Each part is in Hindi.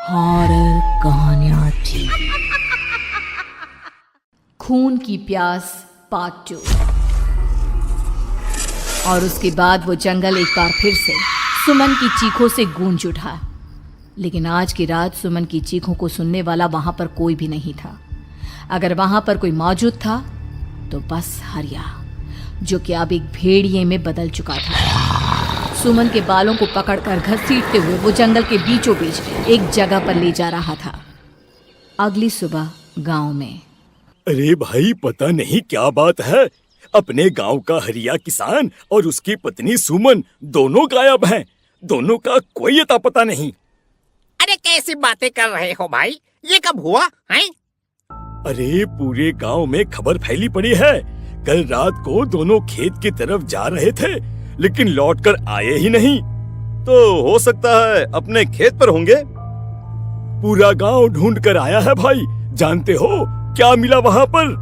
हॉरर कहानियां थी। खून की प्यास पार्ट 2। और उसके बाद वो जंगल एक बार फिर से सुमन की चीखों से गूंज उठा। लेकिन आज की रात सुमन की चीखों को सुनने वाला वहां पर कोई भी नहीं था। अगर वहां पर कोई मौजूद था तो बस हरिया, जो कि अब एक भेड़िए में बदल चुका था। सुमन के बालों को पकड़कर घसीटते हुए वो जंगल के बीचों बीच एक जगह पर ले जा रहा था। अगली सुबह गांव में। अरे भाई, पता नहीं क्या बात है, अपने गांव का हरिया किसान और उसकी पत्नी सुमन दोनों गायब हैं। दोनों का कोई अता पता नहीं। अरे कैसी बातें कर रहे हो भाई, ये कब हुआ है? अरे पूरे गांव में खबर फैली पड़ी है। कल रात को दोनों खेत की तरफ जा रहे थे, लेकिन लौटकर आए ही नहीं। तो हो सकता है अपने खेत पर होंगे। पूरा गांव ढूंढ कर आया है भाई। जानते हो क्या मिला वहां पर?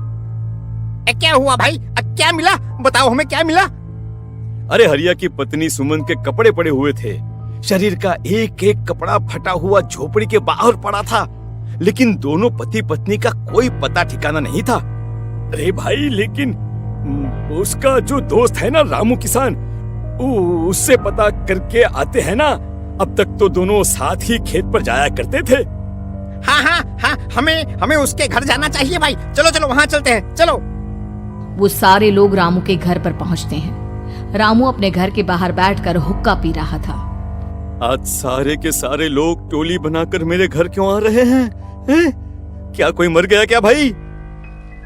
क्या हुआ भाई? क्या मिला? बताओ हमें, क्या मिला? अरे हरिया की पत्नी सुमन के कपड़े पड़े हुए थे। शरीर का एक एक कपड़ा फटा हुआ झोपड़ी के बाहर पड़ा था, लेकिन दोनों पति पत्नी का कोई पता ठिकाना नहीं था। अरे भाई, लेकिन उसका जो दोस्त है ना रामू किसान, उससे पता करके आते हैं ना। अब तक तो दोनों साथ ही खेत पर जाया करते थे। हाँ, हमें उसके घर जाना चाहिए भाई। चलो वहाँ चलते हैं, चलो। वो सारे लोग रामू के घर पर पहुंचते हैं। रामू अपने घर के बाहर बैठकर हुक्का पी रहा था। आज सारे के सारे लोग टोली बनाकर मेरे घर क्यों आ रहे हैं? क्या कोई मर गया क्या भाई?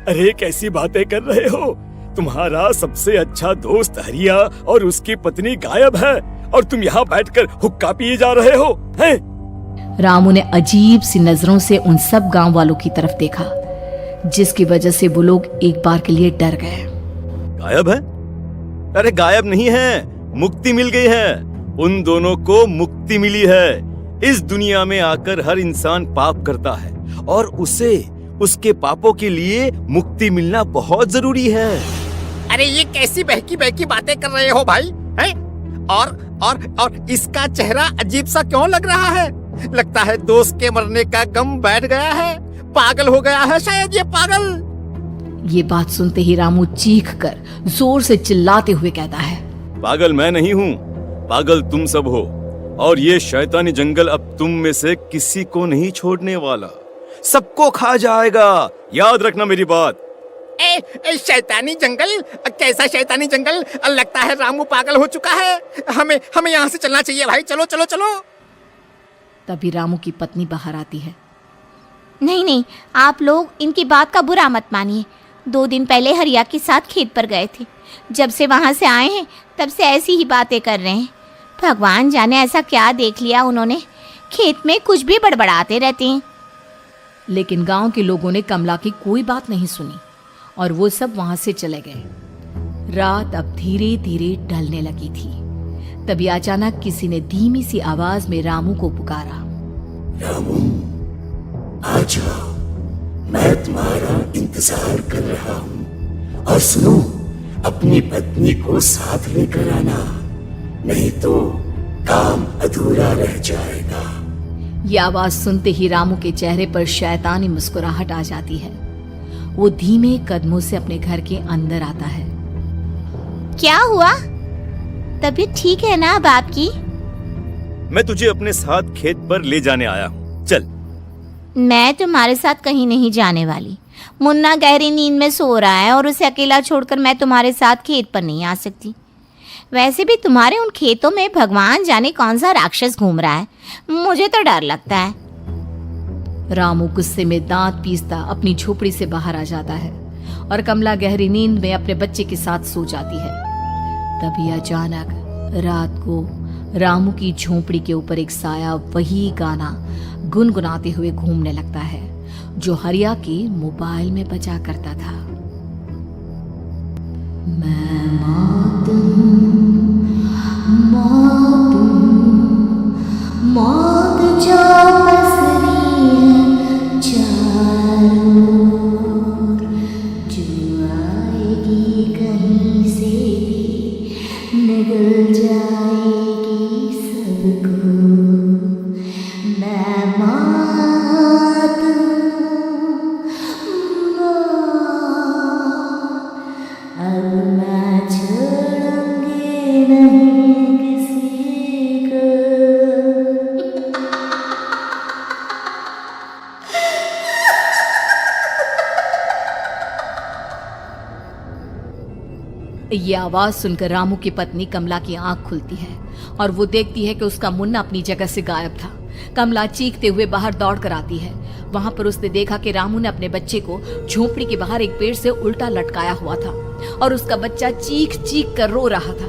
अरे कैसी बातें कर रहे हो? तुम्हारा सबसे अच्छा दोस्त हरिया और उसकी पत्नी गायब है, और तुम यहाँ बैठकर हुक्का पिए जा रहे हो हैं? रामू ने अजीब सी नजरों से उन सब गांव वालों की तरफ देखा, जिसकी वजह से वो लोग एक बार के लिए डर गए। गायब है? अरे गायब नहीं है, मुक्ति मिल गई है। उन दोनों को मुक्ति मिली है। इस दुनिया में आकर हर इंसान पाप करता है, और उसे उसके पापों के लिए मुक्ति मिलना बहुत जरूरी है। अरे ये कैसी बहकी बातें कर रहे हो भाई, हैं? और इसका चेहरा अजीब सा क्यों लग रहा है? लगता है दोस्त के मरने का गम बैठ गया है। पागल हो गया है शायद ये पागल। ये बात सुनते ही रामू चीख कर जोर से चिल्लाते हुए कहता है, पागल मैं नहीं हूँ, पागल तुम सब हो। और ये शैतानी जंगल अब तुम में से किसी को नहीं छोड़ने वाला, सबको खा जाएगा। याद रखना मेरी बात। शैतानी जंगल? कैसा शैतानी जंगल? लगता है रामू पागल हो चुका है। हमें यहाँ से चलना चाहिए भाई। चलो। तभी रामू की पत्नी बाहर आती है। नहीं, आप लोग इनकी बात का बुरा मत मानिए। 2 दिन पहले हरिया के साथ खेत पर गए थे। जब से वहाँ से आए हैं तब से ऐसी ही बातें कर रहे हैं। भगवान जाने ऐसा क्या देख लिया उन्होंने, खेत में कुछ भी बड़बड़ाते रहते हैं। लेकिन गांव के लोगों ने कमला की कोई बात नहीं सुनी, और वो सब वहां से चले गए। रात अब धीरे धीरे ढलने लगी थी। तभी अचानक किसी ने धीमी सी आवाज में रामू को पुकारा। रामू, आ जाओ, मैं तुम्हारा इंतजार कर रहा हूँ। और सुनो, अपनी पत्नी को साथ लेकर आना, नहीं तो काम अधूरा रह जाएगा। ये आवाज सुनते ही रामू के चेहरे पर शैतानी मुस्कुराहट आ जाती है। वो धीमे कदमों से अपने घर के अंदर आता है। क्या हुआ? तबीयत ठीक है ना अब आपकी? मैं तुझे अपने साथ खेत पर ले जाने आया हूँ, चल। मैं तुम्हारे साथ कहीं नहीं जाने वाली। मुन्ना गहरी नींद में सो रहा है, और उसे अकेला छोड़कर मैं तुम्हारे साथ खेत पर नहीं आ सकती। वैसे भी तुम्हारे उन खेतों में भगवान जाने कौन सा राक्षस घूम रहा है, मुझे तो डर लगता है। रामू गुस्से में दांत पीसता अपनी झोपड़ी से बाहर आ जाता है, और कमला गहरी नींद में अपने बच्चे के साथ सो जाती है। तभी अचानक रात को रामू की झोपड़ी के ऊपर एक साया वही गाना गुनगुनाते हुए घूमने लगता है, जो हरिया के मोबाइल में बजा करता था। मैं मौत जो पसरी है चारों ओर, जो आएगी कहीं से भी निगल जाएगी सबको। मैं ये आवाज सुनकर रामू की पत्नी कमला की आंख खुलती है और वो देखती है कि उसका मुन्ना अपनी जगह से गायब था। कमला चीखते हुए बाहर दौड़ कर आती है। वहां पर उसने देखा कि रामू ने अपने बच्चे को झोपड़ी के बाहर एक पेड़ से उल्टा लटकाया हुआ था और उसका बच्चा चीख चीख कर रो रहा था।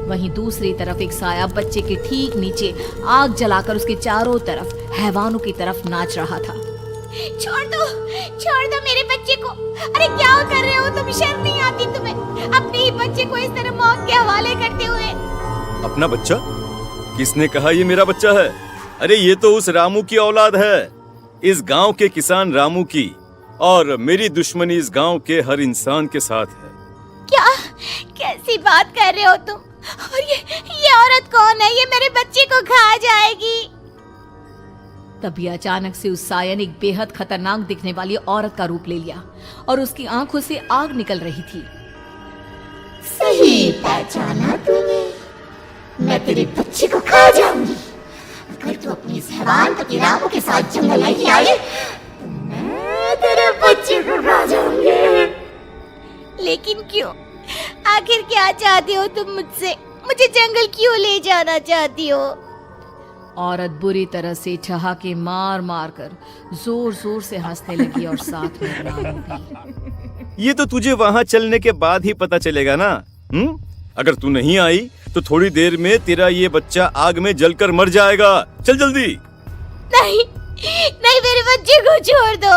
वहीं दूसरी तरफ एक साया बच्चे के ठीक नीचे आग जलाकर उसके चारों तरफ हैवानों की तरफ नाच रहा था। छोड़ दो मेरे बच्चे को। अरे क्या कर रहे हो तुम? शर्म नहीं आती तुम्हें अपने ही बच्चे को इस तरह मौत के हवाले करते हुए? अपना बच्चा? किसने कहा ये मेरा बच्चा है? अरे ये तो उस रामू की औलाद है, इस गांव के किसान रामू की, और मेरी दुश्मनी इस गांव के हर इंसान के साथ है। क्या कैसी बात कर रहे हो तुम? और ये औरत कौन है? ये मेरे बच्चे को खा जाएगी। तभी अचानक से उस साया ने एक बेहद खतरनाक दिखने वाली औरत का रूप ले लिया और उसकी आंखों से आग निकल रही थी। सही पहचाना तूने, मैं तेरे बच्चे को खा जाऊंगी। अगर तू अपनी इस हैवान पति रामू के साथ जंगल नहीं आए तो मैं तेरे बच्चे को खा जाऊंगी। लेकिन क्यों? आखिर क्या चाहती हो तुम मुझसे? मुझे जंगल क्यों ले जाना चाहती हो? औरत बुरी तरह से ठहाके मार मार कर जोर जोर से हंसने लगी और साथ में रामू भी। ये तो तुझे वहाँ चलने के बाद ही पता चलेगा ना। अगर तू नहीं आई तो थोड़ी देर में तेरा ये बच्चा आग में जलकर मर जाएगा। चल जल्दी। नहीं मेरे बच्चे को छोड़ दो।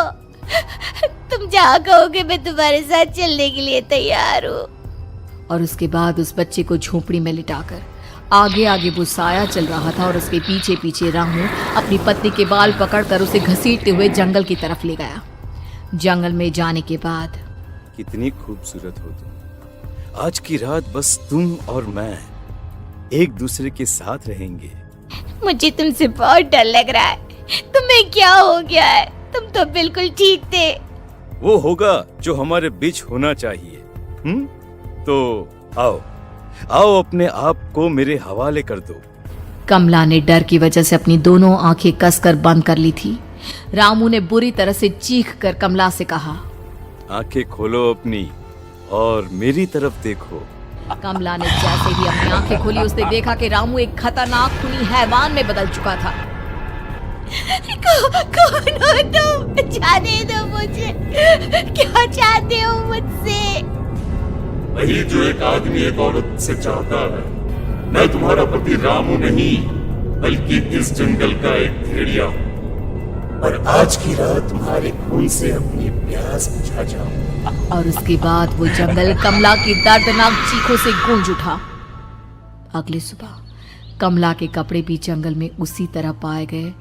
तुम जहाँ कहोगे मैं तुम्हारे साथ चलने के लिए तैयार हूँ। और उसके बाद उस बच्चे को झोपड़ी में लिटाकर आगे आगे वो साया चल रहा था और उसके पीछे पीछे रामू अपनी पत्नी के बाल पकड़कर उसे घसीटते हुए जंगल की तरफ ले गया। जंगल में जाने के बाद कितनी खूबसूरत हो तुम। आज की रात बस तुम और मैं एक दूसरे के साथ रहेंगे। मुझे तुमसे बहुत डर लग रहा है। तुम्हें क्या हो गया है? तुम तो बिल्कुल ठीक थे। वो होगा जो हमारे बीच होना चाहिए। तो आओ अपने आप को मेरे हवाले कर दो। कमला ने डर की वजह से अपनी दोनों आंखें कसकर बंद कर ली थी। रामू ने बुरी तरह से चीख कर कमला से कहा, आंखें खोलो अपनी और मेरी तरफ देखो। कमला ने जैसे ही अपनी आंखें खोली उसने देखा कि रामू एक खतरनाक खूनी हैवान में बदल चुका था। कौन हो तुम? जाने दो मुझे। क्या चाहते हो मुझसे? वही जो एक आदमी एक औरत से चाहता है। मैं तुम्हारा पति रामू नहीं बल्कि इस जंगल का एक भेड़िया हूँ और आज की रात तुम्हारे खून से अपनी प्यास बुझा जाऊं। और उसके बाद वो जंगल कमला की दर्दनाक चीखों से गूंज उठा। अगली सुबह कमला के कपड़े भी जंगल में उसी तरह पाए गए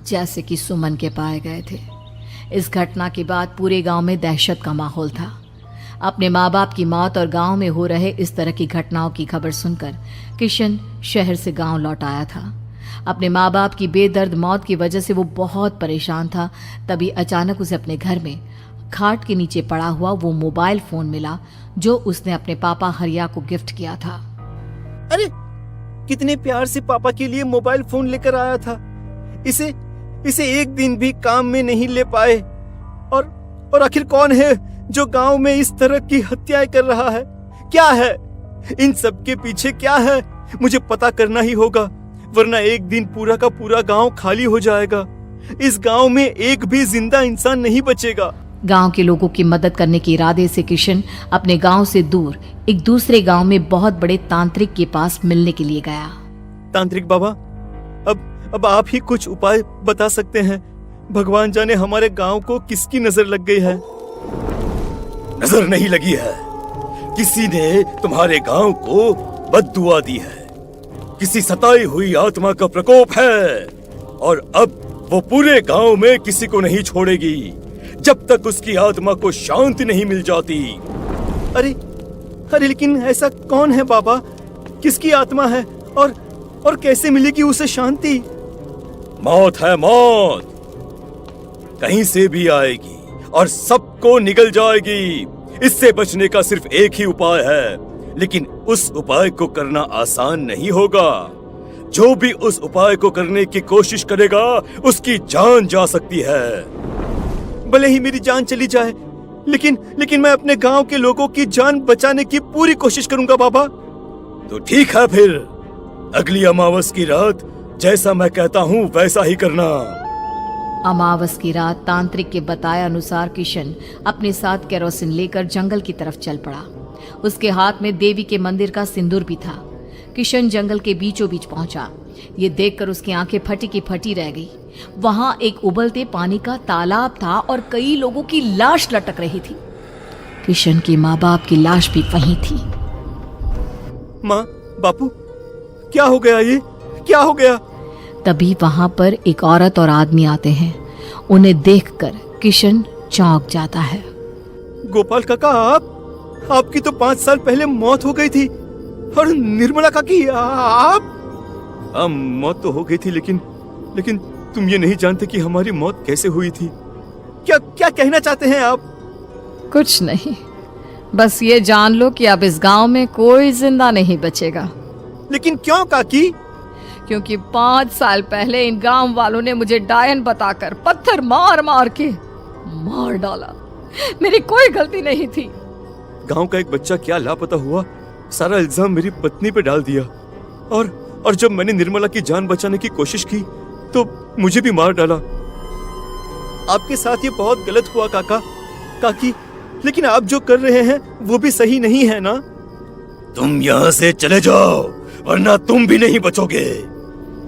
जैसे कि सुमन के पाए गए थे। इस घटना के बाद पूरे गांव में दहशत का माहौल था। अपने माँ बाप की मौत और गांव में हो रहे इस तरह की घटनाओं की खबर सुनकर किशन शहर से गांव लौट आया था। अपने माँ बाप की बेदर्द मौत की वजह से वो बहुत परेशान था। तभी अचानक उसे अपने घर में खाट के नीचे पड़ा हुआ वो मोबाइल फोन मिला जो उसने अपने पापा हरिया को गिफ्ट किया था। अरे कितने प्यार से पापा के लिए मोबाइल फोन लेकर आया था। इसे एक दिन भी काम में नहीं ले पाए। और आखिर कौन है जो गांव में इस तरह की हत्याएं कर रहा है? क्या है इन सब के पीछे? क्या है? मुझे पता करना ही होगा, वरना एक दिन पूरा का पूरा गांव खाली हो जाएगा। इस गांव में एक भी जिंदा इंसान नहीं बचेगा। गांव के लोगों की मदद करने के इरादे से किशन अपने गांव से दूर एक दूसरे गांव में बहुत बड़े तांत्रिक के पास मिलने के लिए गया। तांत्रिक बाबा, अब आप ही कुछ उपाय बता सकते हैं। भगवान जाने हमारे गांव को किसकी नजर लग गई है। नजर नहीं लगी है, किसी ने तुम्हारे गांव को बद्दुआ दी है। किसी सताई हुई आत्मा का प्रकोप है और अब वो पूरे गांव में किसी को नहीं छोड़ेगी जब तक उसकी आत्मा को शांति नहीं मिल जाती। अरे लेकिन ऐसा कौन है बाबा? किसकी आत्मा है और कैसे मिलेगी उसे शांति? मौत है मौत, कहीं से भी आएगी और सबको निगल जाएगी। इससे बचने का सिर्फ एक ही उपाय है, लेकिन उस उपाय को करना आसान नहीं होगा। जो भी उस उपाय को करने की कोशिश करेगा उसकी जान जा सकती है। भले ही मेरी जान चली जाए, लेकिन मैं अपने गांव के लोगों की जान बचाने की पूरी कोशिश करूंगा बाबा। तो ठीक है, फिर अगली अमावस की रात जैसा मैं कहता हूँ वैसा ही करना। अमावस की रात तांत्रिक के बताए अनुसार किशन अपने साथ केरोसिन लेकर जंगल की तरफ चल पड़ा। उसके हाथ में देवी के मंदिर का सिंदूर भी था। किशन जंगल के बीचों बीच पहुंचा। ये देखकर उसकी आंखें फटी की फटी रह गई। वहां एक उबलते पानी का तालाब था और कई लोगों की लाश लटक रही थी। किशन के माँ बाप की लाश भी वहीं थी। माँ, बापू, क्या हो गया? ये क्या हो गया? तभी वहां पर एक औरत और आदमी आते हैं। उन्हें देखकर किशन चौंक जाता है। गोपाल काका, आपकी तो 5 साल पहले मौत हो गई थी। और निर्मला काकी, आप? मौत तो हो गई थी, लेकिन तुम ये नहीं जानते कि हमारी मौत कैसे हुई थी। क्या कहना चाहते हैं आप? कुछ नहीं, बस ये जान लो कि अब इस गांव में कोई जिंदा नहीं बचेगा। लेकिन क्यों काकी? क्योंकि 5 साल पहले इन गांव वालों ने मुझे डायन बताकर पत्थर मार मार के मार डाला। मेरी कोई गलती नहीं थी। गांव का एक बच्चा क्या लापता हुआ, सारा इल्जाम मेरी पत्नी पे डाल दिया। और जब मैंने निर्मला की जान बचाने की कोशिश की तो मुझे भी मार डाला। आपके साथ ये बहुत गलत हुआ काकी, लेकिन आप जो कर रहे हैं वो भी सही नहीं है ना? तुम यहाँ से चले जाओ वरना तुम भी नहीं बचोगे।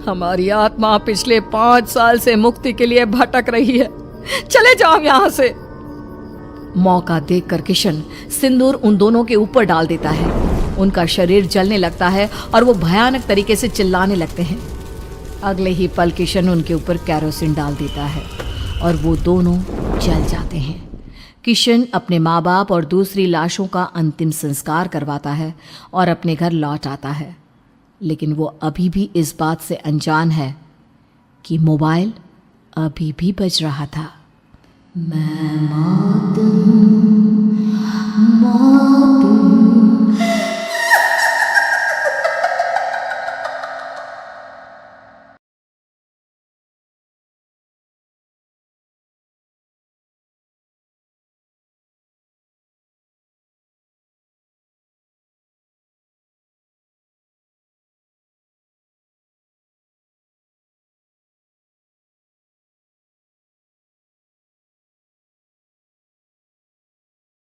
हमारी आत्मा पिछले 5 साल से मुक्ति के लिए भटक रही है। चले जाओ यहाँ से। मौका देखकर किशन सिंदूर उन दोनों के ऊपर डाल देता है। उनका शरीर जलने लगता है और वो भयानक तरीके से चिल्लाने लगते हैं। अगले ही पल किशन उनके ऊपर केरोसिन डाल देता है और वो दोनों जल जाते हैं। किशन अपने माँ बाप और दूसरी लाशों का अंतिम संस्कार करवाता है और अपने घर लौट आता है। लेकिन वो अभी भी इस बात से अनजान है कि मोबाइल अभी भी बज रहा था। मैं मौत